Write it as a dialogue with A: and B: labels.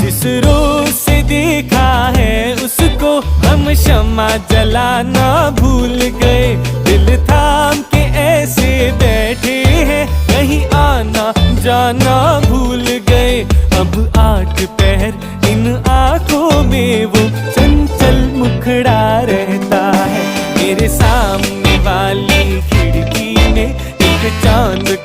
A: जिस रोज से देखा है उसको हम शम्मा जलाना भूल गए। दिल थाम के ऐसे बैठे हैं, कहीं आना जाना भूल गए। अब 8 पहर इन आंखों में वो चंचल मुखड़ा रहता है। मेरे सामने वाली खिड़की में एक चांद